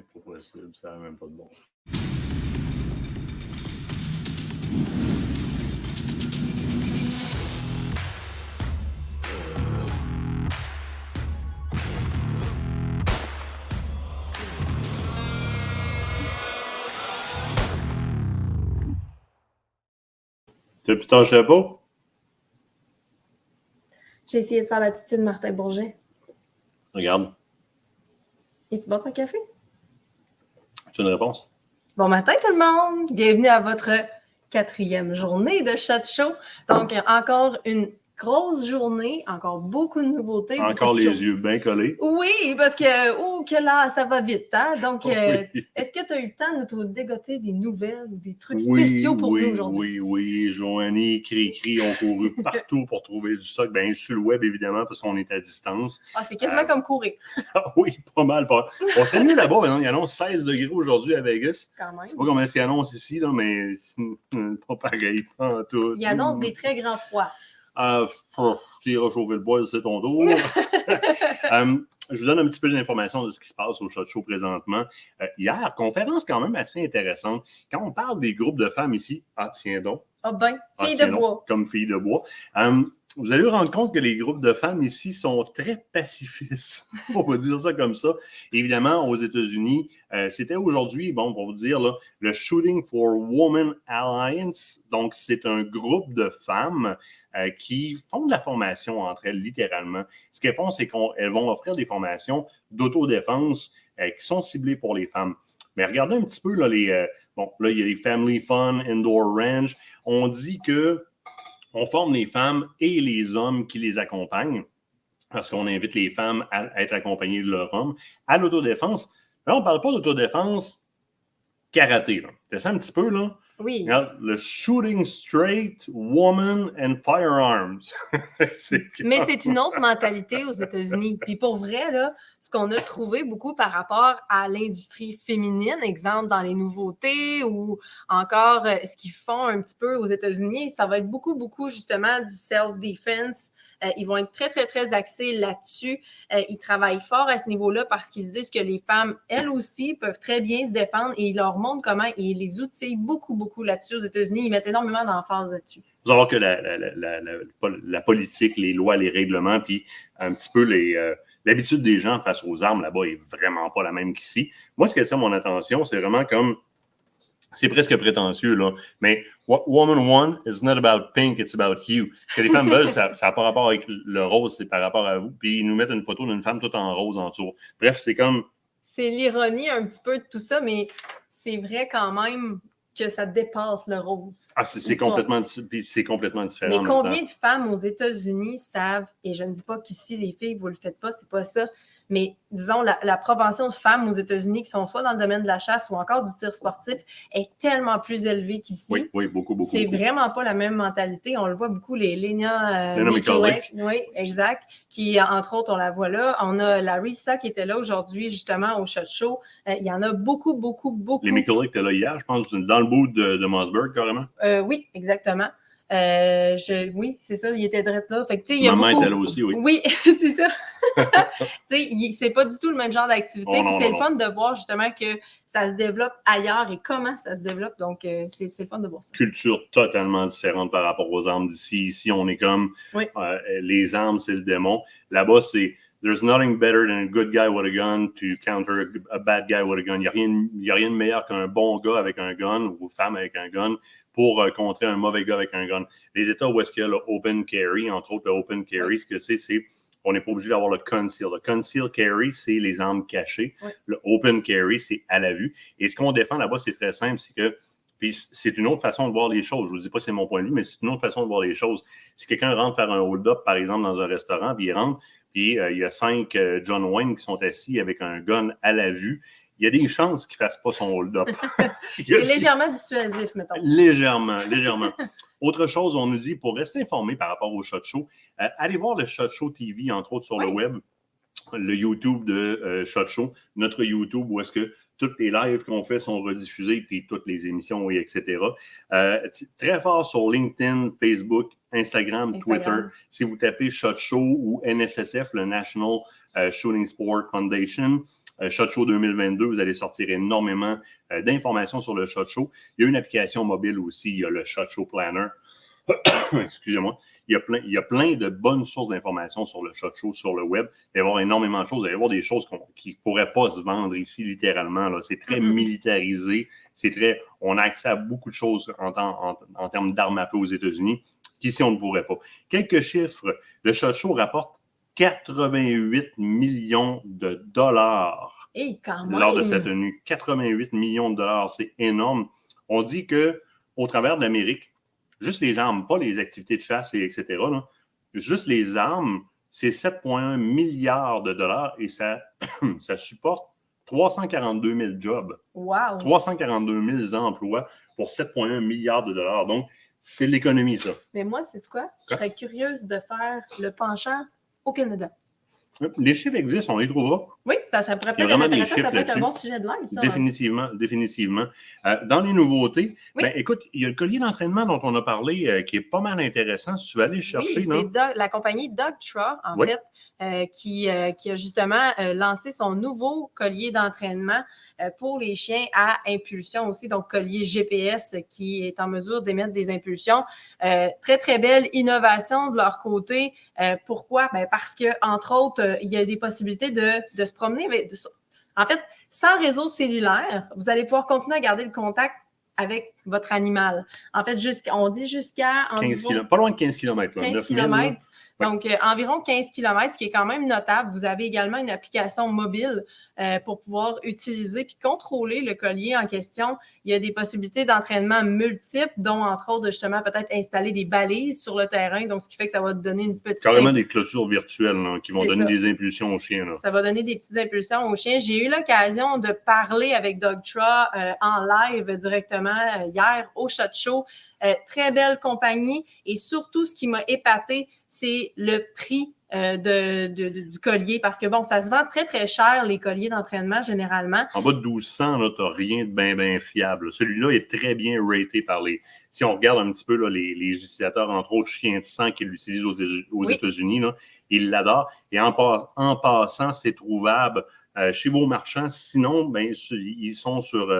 Pas possible, ça n'a même pas de bon sens. Tu as plus ton chapeau? J'ai essayé de faire l'attitude Martin Bourget. Regarde. Es-tu bon ton café? Tu as une réponse? Bon matin tout le monde! Bienvenue à votre 4e journée de Shot Show. Donc, encore une grosse journée, encore beaucoup de nouveautés. Encore les yeux bien collés. Oui, parce que là, ça va vite, hein? Donc, Oui. est-ce que tu as eu le temps de te dégoter des nouvelles ou des trucs spéciaux pour nous aujourd'hui? Oui. Joanie, Cricri ont couru partout pour trouver du stock. Bien, sur le web, évidemment, parce qu'on est à distance. Ah, c'est quasiment comme courir. Oui, pas mal. On serait mieux là-bas. Maintenant, il annonce 16 degrés aujourd'hui à Vegas. Quand même. Je ne sais pas comment est-ce qu'il annonce ici, là, mais pas pareil. Pas tout. Il annonce des très grands froids. Tu iras chauffer le bois, c'est ton tour. Je vous donne un petit peu d'informations de ce qui se passe au Shot Show présentement. Hier, conférence quand même assez intéressante. Quand on parle des groupes de femmes ici, tiens donc. Filles de bois. Comme filles de bois. Vous allez vous rendre compte que les groupes de femmes ici sont très pacifistes. On va dire ça comme ça. Évidemment, aux États-Unis, c'était aujourd'hui, pour vous dire, là, le Shooting for Women Alliance. Donc, c'est un groupe de femmes qui font de la formation entre elles, littéralement. Ce qu'elles font, c'est qu'elles vont offrir des formations d'autodéfense qui sont ciblées pour les femmes. Mais regardez un petit peu, là, il y a les Family Fun, Indoor Range. On dit que on forme les femmes et les hommes qui les accompagnent, parce qu'on invite les femmes à être accompagnées de leur homme, à l'autodéfense. Là, on ne parle pas d'autodéfense karaté. C'est ça un petit peu, là? Oui. Regarde, le Shooting Straight Woman and Firearms. Mais c'est une autre mentalité aux États-Unis. Puis pour vrai, là, ce qu'on a trouvé beaucoup par rapport à l'industrie féminine, exemple dans les nouveautés ou encore ce qu'ils font un petit peu aux États-Unis, ça va être beaucoup justement du self-defense. Ils vont être très, très, très axés là-dessus. Ils travaillent fort à ce niveau-là parce qu'ils se disent que les femmes, elles aussi, peuvent très bien se défendre et ils leur montrent comment ils les outillent beaucoup là-dessus aux États-Unis. Ils mettent énormément d'emphase là-dessus. Il faut savoir que la politique, les lois, les règlements, puis un petit peu l'habitude des gens face aux armes là-bas est vraiment pas la même qu'ici. Moi, ce qui attire mon attention, c'est vraiment comme... C'est presque prétentieux, là. Mais what woman want is not about pink, it's about you. Ce que les femmes veulent, ça n'a pas rapport avec le rose, c'est par rapport à vous. Puis ils nous mettent une photo d'une femme toute en rose en dessous. Bref, c'est comme... C'est l'ironie un petit peu de tout ça, mais c'est vrai quand même que ça dépasse le rose. C'est complètement différent. Mais combien de femmes aux États-Unis savent, et je ne dis pas qu'ici, les filles, vous ne le faites pas, c'est pas ça, mais disons, la propension de femmes aux États-Unis qui sont soit dans le domaine de la chasse ou encore du tir sportif est tellement plus élevée qu'ici. Oui, beaucoup. C'est vraiment pas la même mentalité. On le voit beaucoup, les Lena McCulloch. Oui, exact. Qui, entre autres, on la voit là. On a la Risa qui était là aujourd'hui, justement, au Shot Show. Il y en a beaucoup. Les McCulloch étaient là hier, je pense, dans le bout de Mossberg, carrément. Oui, exactement. Oui, c'est ça, il était direct là. Fait que, maman était là aussi, oui. Oui, c'est ça. C'est pas du tout le même genre d'activité. C'est le fun de voir justement que ça se développe ailleurs et comment ça se développe. Donc, c'est le fun de voir ça. Culture totalement différente par rapport aux armes d'ici. Ici, on est comme les armes, c'est le démon. Là-bas, c'est there's nothing better than a good guy with a gun to counter a bad guy with a gun. Il n'y a rien de meilleur qu'un bon gars avec un gun ou femme avec un gun pour contrer un mauvais gars avec un gun. Les États où est-ce qu'il y a le open carry, entre autres le open carry, ce que c'est on n'est pas obligé d'avoir le conceal. Le conceal carry, c'est les armes cachées. Oui. Le open carry, c'est à la vue. Et ce qu'on défend là-bas, c'est très simple, c'est que puis c'est une autre façon de voir les choses. Je ne vous dis pas que c'est mon point de vue, mais c'est une autre façon de voir les choses. Si quelqu'un rentre faire un hold-up, par exemple, dans un restaurant, puis il rentre, puis il y a 5 John Wayne qui sont assis avec un gun à la vue, il y a des chances qu'il ne fasse pas son hold-up. C'est légèrement dissuasif, mettons. Légèrement. Autre chose, on nous dit, pour rester informé par rapport au Shot Show, allez voir le Shot Show TV, entre autres, sur le web, le YouTube de Shot Show, notre YouTube, où est-ce que toutes les lives qu'on fait sont rediffusés, puis toutes les émissions, etc. Très fort sur LinkedIn, Facebook, Instagram, Twitter. Si vous tapez Shot Show ou NSSF, le National Shooting Sport Foundation, SHOT Show 2022, vous allez sortir énormément d'informations sur le SHOT Show. Il y a une application mobile aussi, il y a le SHOT Show Planner. Excusez-moi. Il y a plein de bonnes sources d'informations sur le SHOT Show, sur le web. Il va y avoir énormément de choses. Il va y avoir des choses qui ne pourraient pas se vendre ici, littéralement. Là. C'est très militarisé. On a accès à beaucoup de choses en termes d'armes à feu aux États-Unis qu'ici, on ne pourrait pas. Quelques chiffres. Le SHOT Show rapporte 88 millions de dollars lors de sa tenue. 88 millions de dollars, c'est énorme. On dit qu'au travers de l'Amérique, juste les armes, pas les activités de chasse, etc., là, juste les armes, c'est 7,1 milliards de dollars et ça supporte 342 000 jobs. Wow! 342 000 emplois pour 7,1 milliards de dollars. Donc, c'est l'économie, ça. Mais moi, c'est quoi? Je serais curieuse de faire le penchant au Canada. Les chiffres existent, on les trouvera. Oui, ça pourrait peut-être être un bon sujet de live, ça. Définitivement. Dans les nouveautés, écoute, il y a le collier d'entraînement dont on a parlé qui est pas mal intéressant. Si tu veux aller le chercher, oui, c'est la compagnie Dogtra, en fait, qui a justement lancé son nouveau collier d'entraînement pour les chiens à impulsion aussi, donc collier GPS qui est en mesure d'émettre des impulsions. Très, très belle innovation de leur côté. Pourquoi? Parce que, entre autres, il y a des possibilités de se promener. En fait, sans réseau cellulaire, vous allez pouvoir continuer à garder le contact avec votre animal. En fait, on dit jusqu'à... 15 km, pas loin de 15 km. 15 km. Donc, environ 15 km, ce qui est quand même notable. Vous avez également une application mobile pour pouvoir utiliser puis contrôler le collier en question. Il y a des possibilités d'entraînement multiples, dont, entre autres, justement, peut-être installer des balises sur le terrain. Donc, ce qui fait que ça va te donner une petite... Carrément des clôtures virtuelles là, qui vont donner des impulsions aux chiens. Là. Ça va donner des petites impulsions aux chiens. J'ai eu l'occasion de parler avec Dogtra en live directement hier au SHOT Show. Très belle compagnie et surtout, ce qui m'a épaté, c'est le prix du collier parce que, bon, ça se vend très, très cher, les colliers d'entraînement, généralement. En bas de 1200, tu n'as rien de bien fiable. Celui-là est très bien raté par les... Si on regarde un petit peu là, les utilisateurs, entre autres Chien de sang qui l'utilisent aux États-Unis, là, ils l'adorent. Et en passant, c'est trouvable chez vos marchands. Sinon, ils sont sur...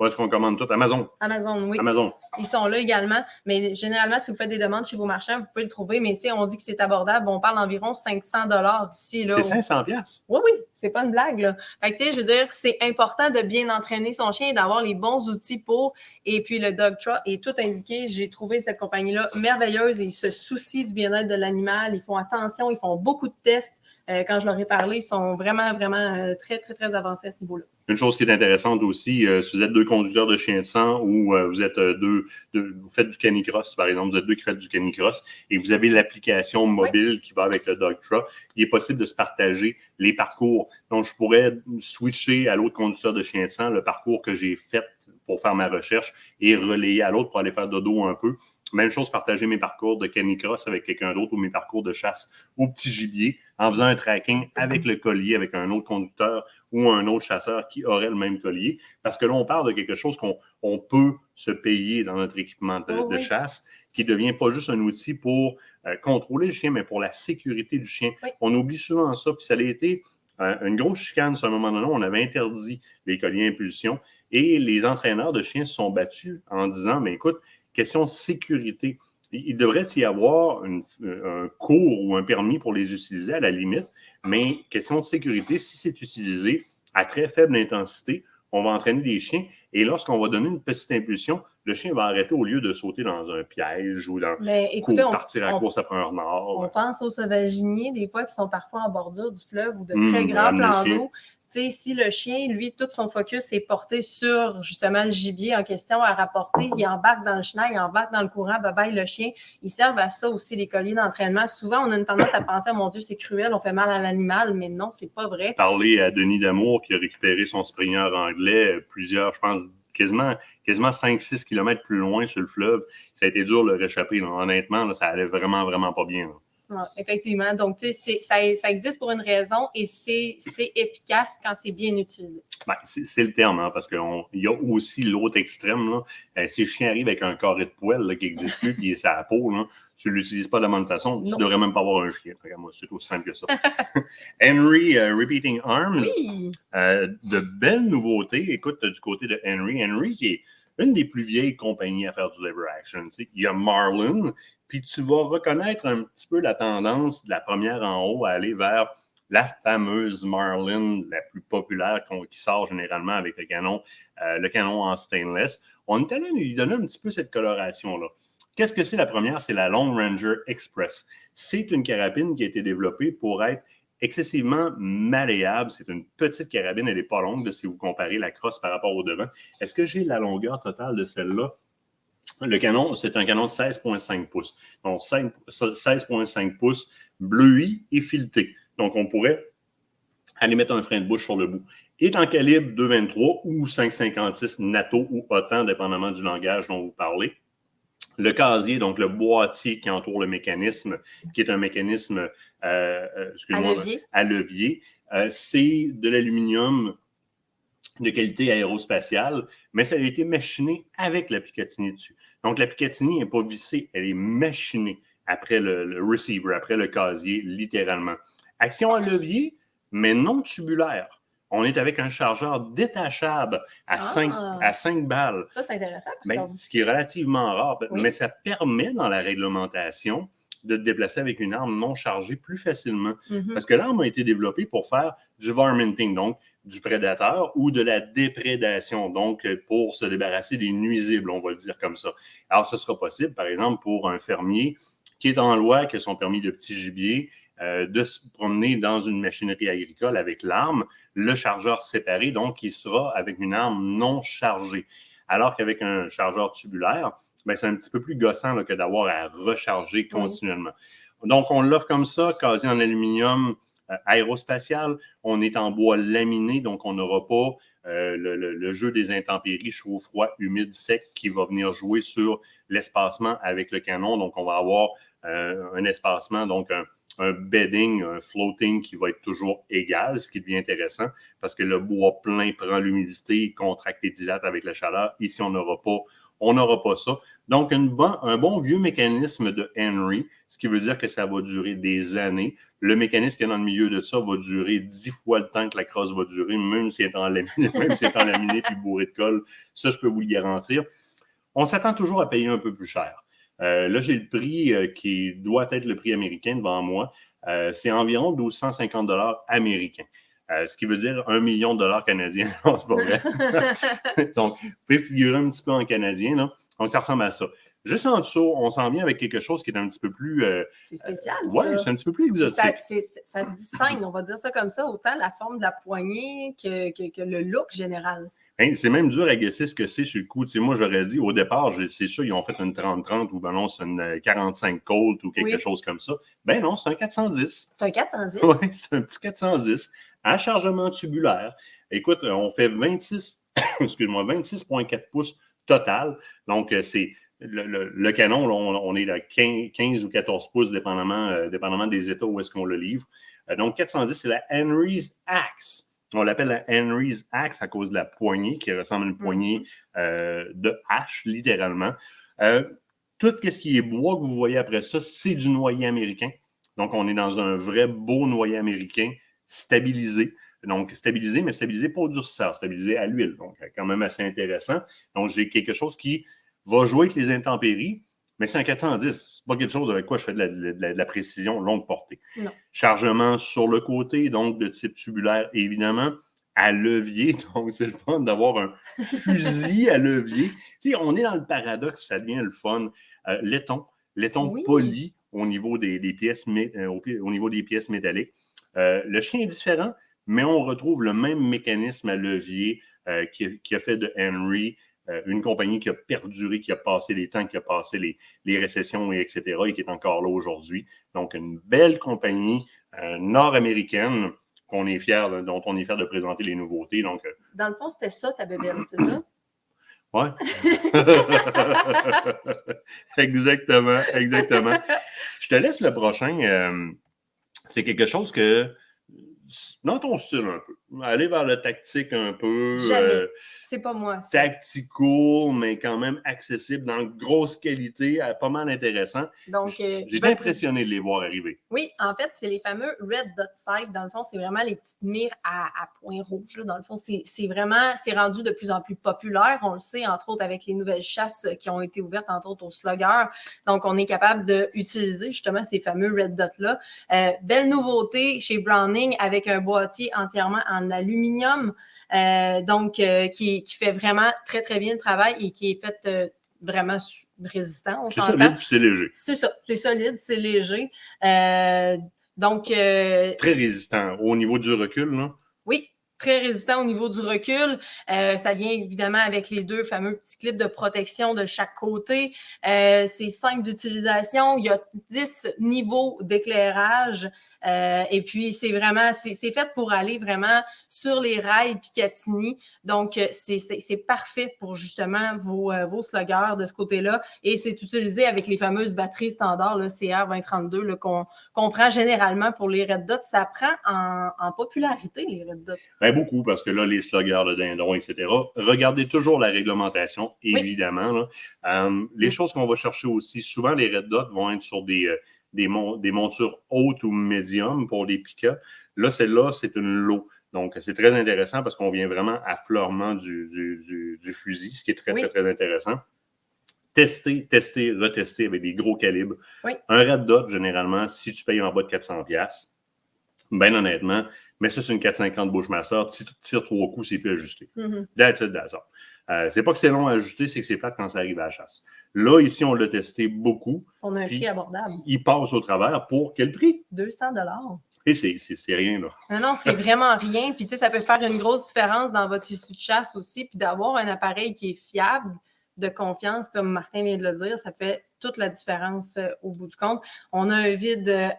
Où est-ce qu'on commande tout? Amazon. Amazon, oui. Amazon. Ils sont là également. Mais généralement, si vous faites des demandes chez vos marchands, vous pouvez le trouver. Mais si on dit que c'est abordable, on parle d'environ 500 $ ici. Là, c'est 500 $? Oui, c'est pas une blague. Là. Fait que, tu sais, je veux dire, c'est important de bien entraîner son chien et d'avoir les bons outils pour. Et puis, le Dogtra est tout indiqué. J'ai trouvé cette compagnie-là merveilleuse et ils se soucient du bien-être de l'animal. Ils font attention, ils font beaucoup de tests. Quand je leur ai parlé, ils sont vraiment, vraiment très, très, très avancés à ce niveau-là. Une chose qui est intéressante aussi, si vous êtes deux conducteurs de chiens de sang ou vous êtes vous faites du canicross, par exemple, vous êtes deux qui faites du canicross et vous avez l'application mobile qui va avec le Dogtra, il est possible de se partager les parcours. Donc, je pourrais switcher à l'autre conducteur de chiens de sang le parcours que j'ai fait pour faire ma recherche et relayer à l'autre pour aller faire dodo un peu. Même chose, partager mes parcours de canicross avec quelqu'un d'autre ou mes parcours de chasse au petit gibier en faisant un tracking avec le collier, avec un autre conducteur ou un autre chasseur qui aurait le même collier. Parce que là, on parle de quelque chose qu'on peut se payer dans notre équipement de chasse, qui ne devient pas juste un outil pour contrôler le chien, mais pour la sécurité du chien. Oui. On oublie souvent ça, puis ça a été une grosse chicane à un moment donné. On avait interdit les colliers impulsion et les entraîneurs de chiens se sont battus en disant, mais écoute, question de sécurité. Il devrait y avoir un cours ou un permis pour les utiliser à la limite, mais question de sécurité, si c'est utilisé à très faible intensité, on va entraîner des chiens et lorsqu'on va donner une petite impulsion, le chien va arrêter au lieu de sauter dans un piège ou partir à course après un renard. On pense aux sauvaginiers, des fois, qui sont parfois en bordure du fleuve ou de très grands plans d'eau. Si le chien, lui, tout son focus est porté sur, justement, le gibier en question à rapporter, il embarque dans le chenal, il embarque dans le courant, bye-bye, le chien. Ils servent à ça aussi, les colliers d'entraînement. Souvent, on a une tendance à penser, oh, mon Dieu, c'est cruel, on fait mal à l'animal, mais non, c'est pas vrai. Parler à Denis Damour qui a récupéré son Springer anglais plusieurs, je pense, quasiment 5-6 km plus loin sur le fleuve. Ça a été dur de le réchapper. Là. Honnêtement, là, ça allait vraiment, vraiment pas bien. Là. Ouais, effectivement. Donc, tu sais, ça existe pour une raison et c'est efficace quand c'est bien utilisé. Ben, c'est le terme, hein, parce qu'il y a aussi l'autre extrême. Là. Si le chien arrive avec un carré de poêle là, qui n'existe plus, puis il est sa peau, là, tu ne l'utilises pas de la bonne façon, tu ne devrais même pas avoir un chien. Regarde, moi, c'est aussi simple que ça. Henry Repeating Arms, oui. De belles nouveautés. Écoute, du côté de Henry. Henry, qui est une des plus vieilles compagnies à faire du lever action. Tu sais. Il y a Marlin, puis tu vas reconnaître un petit peu la tendance de la première en haut à aller vers la fameuse Marlin, la plus populaire qui sort généralement avec le canon en stainless. On est allé lui donner un petit peu cette coloration-là. Qu'est-ce que c'est la première? C'est la Long Ranger Express. C'est une carabine qui a été développée pour être excessivement malléable. C'est une petite carabine, elle n'est pas longue si vous comparez la crosse par rapport au devant. Est-ce que j'ai la longueur totale de celle-là? Le canon, c'est un canon de 16,5 pouces. Donc, 16,5 pouces bleuis et fileté. Donc, on pourrait aller mettre un frein de bouche sur le bout. Il est en calibre 2,23 ou 5,56 NATO ou autant, dépendamment du langage dont vous parlez. Le casier, donc le boîtier qui entoure le mécanisme, qui est un mécanisme à levier, c'est de l'aluminium de qualité aérospatiale, mais ça a été machiné avec la Picatinny dessus. Donc, la Picatinny n'est pas vissée, elle est machinée après le receiver, après le casier, littéralement. Action à levier, mais non tubulaire. On est avec un chargeur détachable à 5 balles. Ça, c'est intéressant. Ce qui est relativement rare, oui. Mais ça permet dans la réglementation de te déplacer avec une arme non chargée plus facilement. Parce que l'arme a été développée pour faire du varminting, donc du prédateur ou de la déprédation, donc pour se débarrasser des nuisibles, on va le dire comme ça. Alors, ce sera possible, par exemple, pour un fermier qui est en loi, qui a son permis de petit gibier, de se promener dans une machinerie agricole avec l'arme, le chargeur séparé, donc il sera avec une arme non chargée. Alors qu'avec un chargeur tubulaire, ben, c'est un petit peu plus gossant là, que d'avoir à recharger continuellement. Oui. Donc, on l'offre comme ça, casier en aluminium aérospatial. On est en bois laminé, donc on n'aura pas le jeu des intempéries, chaud, froid, humide, sec, qui va venir jouer sur l'espacement avec le canon. Donc, on va avoir un espacement, donc un bedding, un floating qui va être toujours égal, ce qui devient intéressant parce que le bois plein prend l'humidité, contracte et dilate avec la chaleur. Ici, on n'aura pas ça. Donc, un bon vieux mécanisme de Henry, ce qui veut dire que ça va durer des années. Le mécanisme qui est dans le milieu de ça va durer 10 fois le temps que la crosse va durer, même si elle est en laminé puis bourré de colle. Ça, je peux vous le garantir. On s'attend toujours à payer un peu plus cher. Là, j'ai le prix qui doit être le prix américain devant moi. C'est environ 1 250 $ américains. Ce qui veut dire 1 million de dollars canadiens. Non, c'est pas vrai. Donc, vous pouvez figurer un petit peu en canadien. Là. Donc, ça ressemble à ça. Juste en dessous, on s'en vient avec quelque chose qui est un petit peu plus... c'est spécial, Oui, c'est un petit peu plus exotique. Ça se distingue, on va dire ça comme ça, autant la forme de la poignée que le look général. Hein, c'est même dur à guesser ce que c'est sur le coup. Tu sais, moi, j'aurais dit, au départ, c'est sûr, ils ont fait une 30-30 ou ben non, c'est une 45 Colt ou quelque chose comme ça. Ben non, c'est un 410. C'est un 410? Oui, c'est un petit 410 à chargement tubulaire. Écoute, on fait 26,4 pouces total. Donc, c'est le canon, là, on est à 15 ou 14 pouces, dépendamment des états où est-ce qu'on le livre. Donc, 410, c'est la Henry's Axe. On l'appelle la Henry's Axe à cause de la poignée, qui ressemble à une poignée de hache, littéralement. Tout ce qui est bois que vous voyez après ça, c'est du noyer américain. Donc, on est dans un vrai beau noyer américain stabilisé. Donc, stabilisé, mais stabilisé pas au durcisseur, stabilisé à l'huile. Donc, quand même assez intéressant. Donc, j'ai quelque chose qui va jouer avec les intempéries, mais c'est un 410. C'est pas quelque chose avec quoi je fais de la précision longue portée. Non. Chargement sur le côté, donc de type tubulaire, évidemment, à levier. Donc, c'est le fun d'avoir un fusil à levier. Tu sais, on est dans le paradoxe, ça devient le fun. Laiton poli au niveau des pièces, au niveau des pièces métalliques. Le chien est différent, mais on retrouve le même mécanisme à levier qui a fait de Henry une compagnie qui a perduré, qui a passé les temps, qui a passé les récessions, etc., et qui est encore là aujourd'hui. Donc, une belle compagnie nord-américaine dont on est fier de présenter les nouveautés. Donc, dans le fond, c'était ça, ta bébelle, c'est ça? Ouais. Exactement, exactement. Je te laisse le prochain. C'est quelque chose que, dans ton style un peu, aller vers le tactique un peu. Jamais. C'est pas moi, ça. Tactical, mais quand même accessible, dans grosse qualité, pas mal intéressant. Donc, j'ai été impressionné de les voir arriver. Oui, en fait, c'est les fameux Red Dot Sight. Dans le fond, c'est vraiment les petites mires à points rouges. Dans le fond, c'est rendu de plus en plus populaire. On le sait, entre autres, avec les nouvelles chasses qui ont été ouvertes, entre autres, aux sluggers. Donc, on est capable d'utiliser justement ces fameux Red Dots-là. Belle nouveauté chez Browning avec un boîtier entièrement en aluminium. Qui fait vraiment très, très bien le travail et qui est fait vraiment résistant. C'est solide puis c'est léger. C'est ça, c'est solide, c'est léger. Très résistant. Au niveau du recul, là? Oui, très résistant au niveau du recul. Ça vient évidemment avec les deux fameux petits clips de protection de chaque côté. C'est simple d'utilisation. Il y a 10 niveaux d'éclairage. Et puis, c'est fait pour aller vraiment sur les rails Picatinny. Donc, c'est parfait pour justement vos sluggers de ce côté-là. Et c'est utilisé avec les fameuses batteries standards, le CR2032, là, qu'on prend généralement pour les Red Dots. Ça prend en popularité, les Red Dots. Ben, beaucoup, parce que là, les sluggers de dindon, etc. Regardez toujours la réglementation, évidemment. Oui. Là. Les choses qu'on va chercher aussi, souvent, les Red Dots vont être sur des montures hautes ou médium pour les Pika. Là, celle-là, c'est une low. Donc, c'est très intéressant parce qu'on vient vraiment à fleurement du fusil, ce qui est très, très, très intéressant. Tester, retester avec des gros calibres. Oui. Un Red Dot, généralement, si tu payes en bas de 400$, bien honnêtement, mais ça, c'est une 450 Bushmaster. Si tu tires 3 coups, c'est plus ajusté. That's it, that's all. C'est pas que c'est long à ajuster, c'est que c'est plate quand ça arrive à la chasse. Là, ici, on l'a testé beaucoup. On a un prix abordable. Il passe au travers pour quel prix? 200$. Et c'est rien, là. Non, c'est vraiment rien. Puis, tu sais, ça peut faire une grosse différence dans votre issue de chasse aussi. Puis, d'avoir un appareil qui est fiable, de confiance, comme Martin vient de le dire, ça fait toute la différence au bout du compte. On a un vide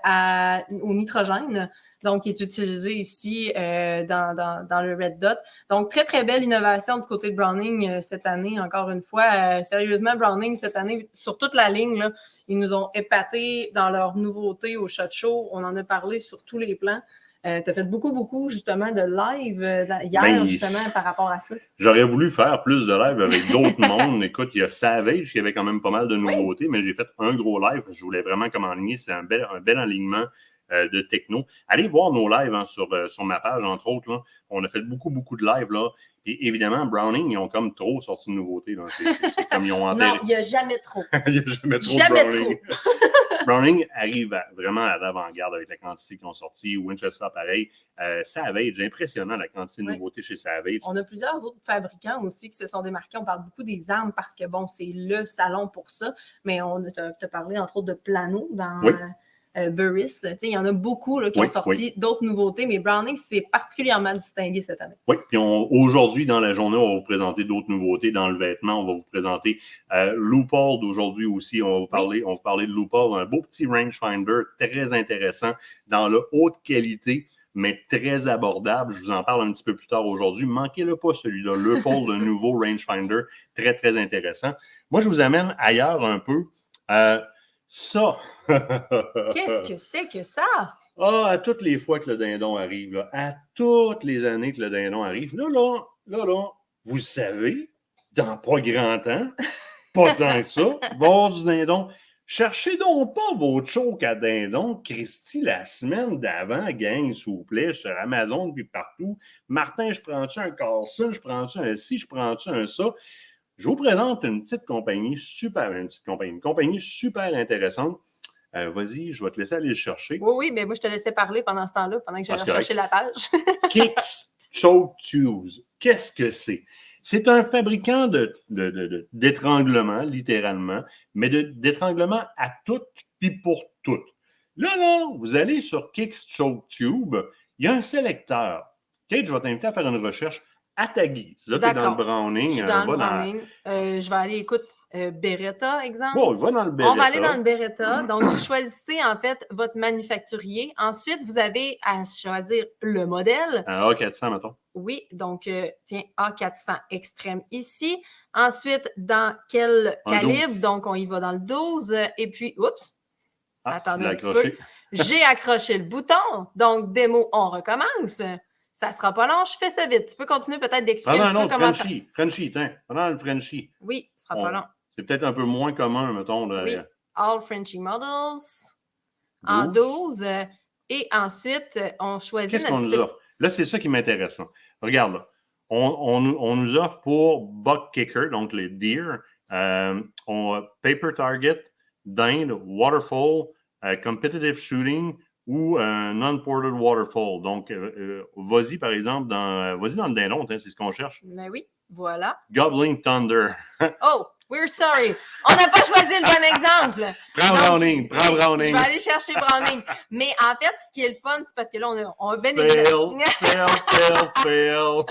au nitrogène, donc qui est utilisé ici dans le Red Dot. Donc, très, très belle innovation du côté de Browning cette année, encore une fois. Sérieusement, Browning, cette année, sur toute la ligne, là, ils nous ont épatés dans leurs nouveautés au SHOT Show. On en a parlé sur tous les plans. Tu as fait beaucoup, justement, de live hier, justement, par rapport à ça. J'aurais voulu faire plus de live avec d'autres mondes. Écoute, il y a Savage qui avait quand même pas mal de nouveautés, mais j'ai fait un gros live. Je voulais vraiment comme aligner. C'est un bel alignement de techno. Allez voir nos lives sur ma page, entre autres. Là. On a fait beaucoup de lives. Là. Et évidemment, Browning, ils ont comme trop sorti de nouveautés. Là. C'est comme ils ont enterré. Non, il n'y a jamais trop. Il n'y a jamais trop de Browning. Browning arrive vraiment à l'avant-garde avec la quantité qu'ils ont sorti. Winchester, pareil. Savage, impressionnant la quantité de nouveautés chez Savage. On a plusieurs autres fabricants aussi qui se sont démarqués. On parle beaucoup des armes parce que, bon, c'est le salon pour ça. Mais on t'a parlé, entre autres, de Plano dans Burris. Il y en a beaucoup là, qui ont sorti d'autres nouveautés, mais Browning s'est particulièrement distingué cette année. Oui, puis aujourd'hui, dans la journée, on va vous présenter d'autres nouveautés dans le vêtement. On va vous présenter Leupold aujourd'hui aussi. On va vous parler de Leupold, un beau petit rangefinder très intéressant dans la haute qualité, mais très abordable. Je vous en parle un petit peu plus tard aujourd'hui. Manquez-le pas, celui-là. Leupold, un nouveau rangefinder très, très intéressant. Moi, je vous amène ailleurs un peu. Ça. Qu'est-ce que c'est que ça? Ah, à toutes les fois que le dindon arrive, là, à toutes les années que le dindon arrive, là, vous savez, dans pas grand temps, pas tant que ça, va y avoir du dindon. Cherchez donc pas votre choke à dindon, Christy, la semaine d'avant, gang, s'il vous plaît, sur Amazon puis partout. Martin, je prends-tu un Carlson, je prends-tu un ci, je prends-tu un ça. Je vous présente une compagnie super intéressante. Vas-y, je vais te laisser aller le chercher. Oui, mais moi, je te laissais parler pendant ce temps-là, pendant que j'allais rechercher la page. Kicks Choke Tubes. Qu'est-ce que c'est? C'est un fabricant d'étranglement, littéralement, mais d'étranglement à toutes puis pour toutes. Là, vous allez sur Kicks Choke Tube, il y a un sélecteur. Kate, je vais t'inviter à faire une recherche à ta guise. Là, tu es dans le Browning. Je suis dans le Browning. Je vais aller, écoute, Beretta, exemple. Bon, va dans le Beretta. On va aller dans le Beretta. Donc, vous choisissez, en fait, votre manufacturier. Ensuite, vous avez à choisir le modèle. A400, mettons. Oui, donc, tiens, A400 extrême ici. Ensuite, dans quel calibre? 12. Donc, on y va dans le 12. Et puis, oups, attendez un petit peu. Accroché. J'ai accroché le bouton. Donc, démo, on recommence. Ça ne sera pas long, je fais ça vite. Tu peux continuer peut-être d'expliquer un petit peu comment ça... Frenchie, tiens. Pendant le Frenchie. Oui, ce ne sera pas long. C'est peut-être un peu moins commun, mettons. Oui, All Frenchie Models. 12. En 12. Et ensuite, on choisit Qu'est-ce qu'on nous offre? Là, c'est ça qui m'intéresse. Regarde, là. On nous offre pour Buck Kicker, donc les deer, Paper Target, Dinde, Waterfall, Competitive Shooting ou Non-Ported Waterfall. Donc, vas-y, par exemple, vas-y dans le dindon, c'est ce qu'on cherche. Mais oui, voilà. Gobbling Thunder. Oh, we're sorry. On n'a pas choisi le bon exemple. Prends Browning. Je vais aller chercher Browning. Mais en fait, ce qui est le fun, c'est parce que là, on a bien fail.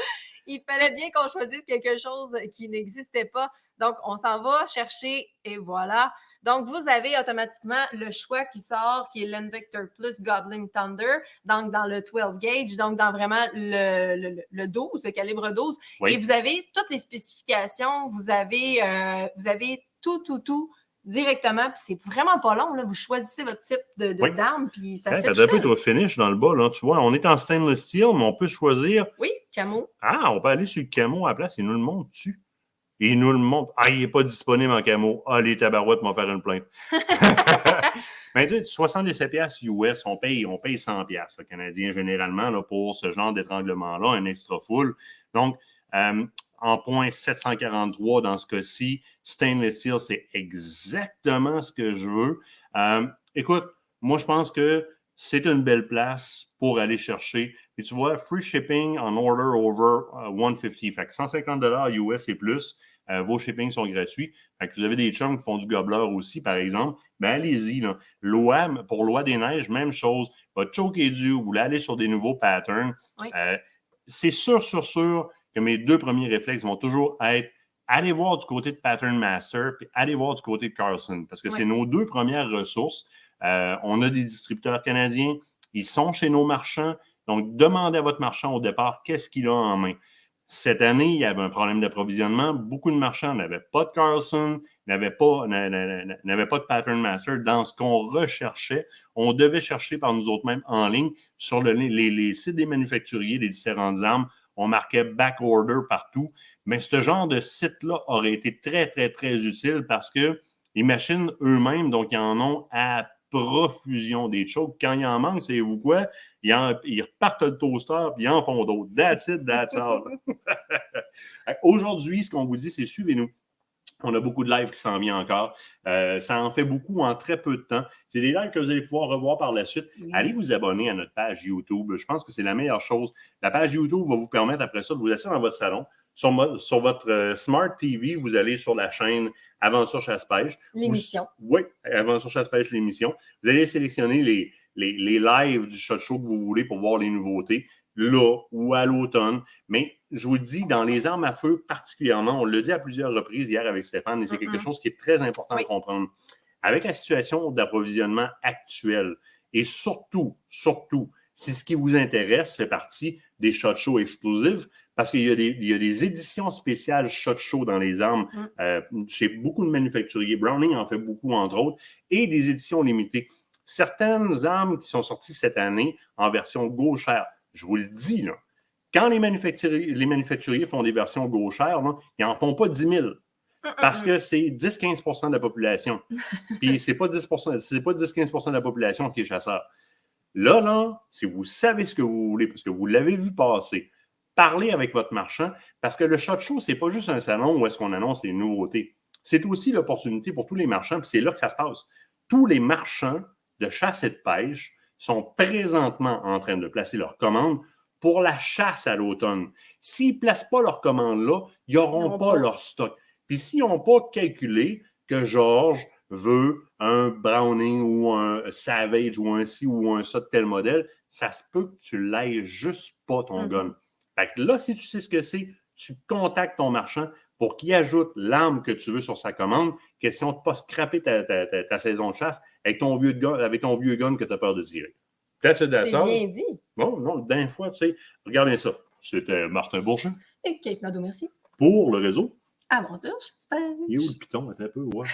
Il fallait bien qu'on choisisse quelque chose qui n'existait pas. Donc, on s'en va chercher et voilà. Donc, vous avez automatiquement le choix qui sort, qui est l'Invictor Plus Gobbling Thunder, donc dans le 12 gauge, donc dans vraiment le 12, le calibre 12. Oui. Et vous avez toutes les spécifications, vous avez tout directement, puis c'est vraiment pas long, là. Vous choisissez votre type d'arme, puis ça se fait tout seul. T'as un peu ton finish dans le bas, là, tu vois, on est en stainless steel, mais on peut choisir... Oui, camo. Ah, on peut aller sur le camo à la place, il nous le montre dessus. Il nous le montre. Ah, il n'est pas disponible en camo. Ah, les tabarouettes vont faire une plainte. Mais tu sais, 77$ US, on paye 100$ canadien généralement là, pour ce genre d'étranglement-là, un extra full. Donc, en point 743 dans ce cas-ci, stainless steel, c'est exactement ce que je veux. Écoute, moi, je pense que c'est une belle place pour aller chercher. Et tu vois, free shipping on order over 150. Fait que 150$ US et plus. Vos shippings sont gratuits. Fait que vous avez des chums qui font du gobbler aussi, par exemple. Ben allez-y. Là. Pour Loi des Neiges, même chose. Votre choke est dû. Vous voulez aller sur des nouveaux patterns. Oui. C'est sûr que mes deux premiers réflexes vont toujours être allez voir du côté de Pattern Master puis allez voir du côté de Carlson. Parce que c'est nos deux premières ressources. On a des distributeurs canadiens. Ils sont chez nos marchands. Donc, demandez à votre marchand au départ qu'est-ce qu'il a en main. Cette année, il y avait un problème d'approvisionnement. Beaucoup de marchands n'avaient pas de Carlson, n'avaient pas de Pattern Master dans ce qu'on recherchait. On devait chercher par nous autres mêmes en ligne sur les sites des manufacturiers des différentes armes. On marquait back order partout. Mais ce genre de site-là aurait été très, très, très utile parce que les machines eux-mêmes, donc, ils en ont à profusion des chokes. Quand il en manque, savez-vous quoi? Ils repartent le toaster puis ils en font d'autres. That's it, that's all. Aujourd'hui, ce qu'on vous dit, c'est suivez-nous. On a beaucoup de lives qui s'en viennent encore. Ça en fait beaucoup en très peu de temps. C'est des lives que vous allez pouvoir revoir par la suite. Oui. Allez vous abonner à notre page YouTube. Je pense que c'est la meilleure chose. La page YouTube va vous permettre après ça de vous laisser dans votre salon. Sur votre Smart TV, vous allez sur la chaîne Aventure Chasse-Pêche. L'émission. Oui, Aventure Chasse-Pêche, l'émission. Vous allez sélectionner les lives du SHOT Show que vous voulez pour voir les nouveautés, là ou à l'automne. Mais je vous le dis, dans les armes à feu particulièrement, on l'a dit à plusieurs reprises hier avec Stéphane, et c'est quelque chose qui est très important à comprendre. Avec la situation d'approvisionnement actuelle, et surtout, si ce qui vous intéresse fait partie des SHOT Show exclusifs, parce qu'il y a des éditions spéciales SHOT Show dans les armes chez beaucoup de manufacturiers. Browning en fait beaucoup, entre autres, et des éditions limitées. Certaines armes qui sont sorties cette année en version gauchère, je vous le dis, là, quand les manufacturiers font des versions gauchères, là, ils n'en font pas 10 000 parce que c'est 10-15% de la population. Puis c'est pas 10-15% de la population qui est chasseur. Là, si vous savez ce que vous voulez, parce que vous l'avez vu passer, parlez avec votre marchand, parce que le SHOT Show, c'est pas juste un salon où est-ce qu'on annonce les nouveautés. C'est aussi l'opportunité pour tous les marchands, puis c'est là que ça se passe. Tous les marchands de chasse et de pêche sont présentement en train de placer leurs commandes pour la chasse à l'automne. S'ils ne placent pas leurs commandes là, ils n'auront pas leur stock. Puis s'ils n'ont pas calculé que Georges veut un Browning ou un Savage ou un ci ou un ça de tel modèle, ça se peut que tu l'ailles juste pas ton gun. Fait que là, si tu sais ce que c'est, tu contactes ton marchand pour qu'il ajoute l'arme que tu veux sur sa commande, question de ne pas scraper ta saison de chasse avec ton vieux gun que tu as peur de tirer. C'est bien dit. Bon, non, d'un fois, tu sais, regardez ça. C'était Martin Bourgeon. Et Kate Nadeau, merci. Pour le réseau. Aventure, j'espère. Il est où le piton? Attends un peu, ouais.